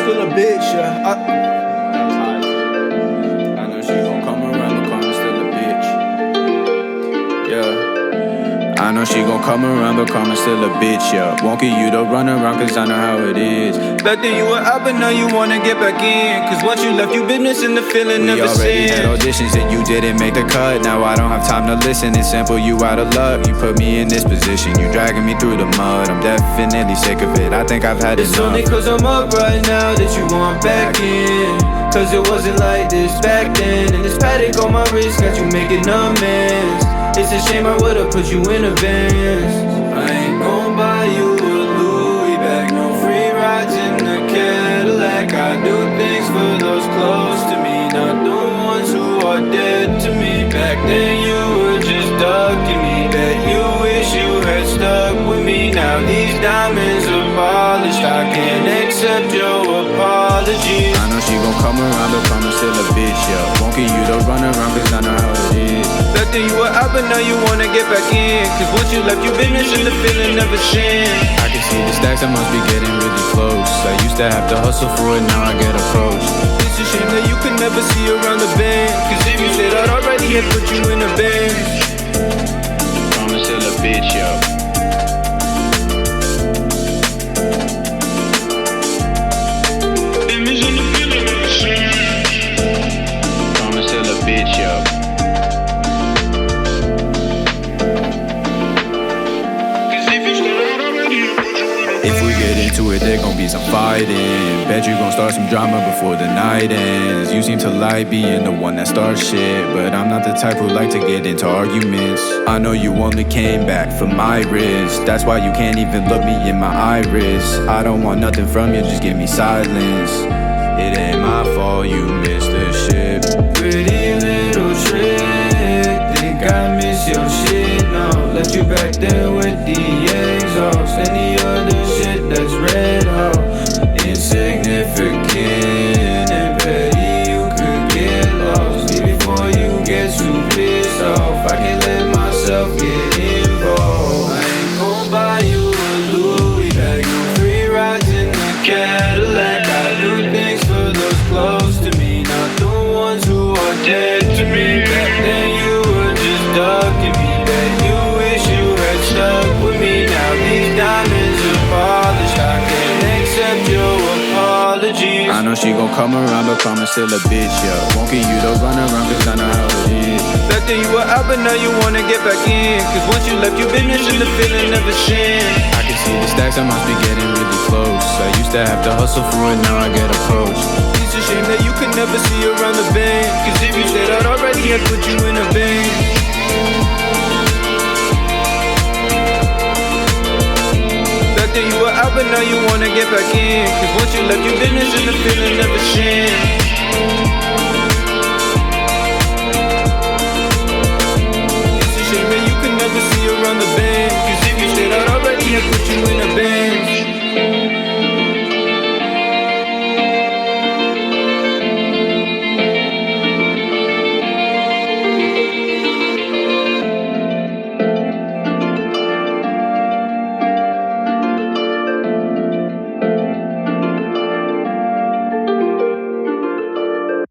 still a bitch, yeah. I know she gon' come around the corner, still a bitch. Yeah. I know she gon' come around the corner, still a bitch, yeah. Won't get you to run around, cause I know how it is. Back then you were out, but now you wanna get back in. Cause once you left, you been missing the feeling never since. We already had auditions and you didn't make the cut. Now I don't have time to listen, it's simple, you out of luck. You put me in this position, you dragging me through the mud. I'm definitely sick of it, I think I've had enough. It's only cause I'm up right now that you want back in. Cause it wasn't like this back then. And this paddock on my wrist got you making amends. It's a shame I would've put you in advance. I ain't gon' buy you a Louis bag, no free rides in the Cadillac. I do things for those close to me, not the ones who are dead to me. Back then you were just ducking me, bet you wish you had stuck with me. Now these diamonds are polished, I can't accept your apology. I know she gon' come around, but promise still a bitch, yeah. Won't get you to run around, cause I know how it is. Back then you were out, but now you wanna get back in. Cause once you left, you been missing the feeling never since. I can see the stacks, I must be getting really close. I used to have to hustle for it, now I get approached. It's a shame that you could never see around the bend. Cause if you said I'd already had put you in a band. Promise still a bitch, yo. Promise still a bitch, yo. If we get into it, there gon' be some fighting. Bet you gon' start some drama before the night ends. You seem to like being the one that starts shit, but I'm not the type who like to get into arguments. I know you only came back for my wrist, that's why you can't even look me in my iris. I don't want nothing from you, just give me silence. It ain't my fault you missed the ship. Pretty little trick, think I miss your shit. No, left you back there with the exhaust and the other shit that's red hot. Insignificant and petty, you could get lost. Before you get too pissed off, I can't let myself get involved. I ain't gon' buy you a Louis bag, no free rides in the Cadillac. I do things for those close to me, not the ones who are dead to me. Back then you were just ducking me, bet you wish you had stuck with me. Now these diamonds are polished, I can't accept your apology. I know she gon' come around, but promise still a bitch, yeah. Won't get you to run around, cause I know how it is. Back then you were out, but now you wanna get back in. Cause once you left, you been missing the feeling never since. I can see the stacks, I must be getting really close. I used to have to hustle for it, now I get approached. It's a shame that you could never see around the bend. Cause if you said I'd already had put you in a band. Back then you were out, but now you wanna get back in. Cause once you left, you been missing the feeling never since.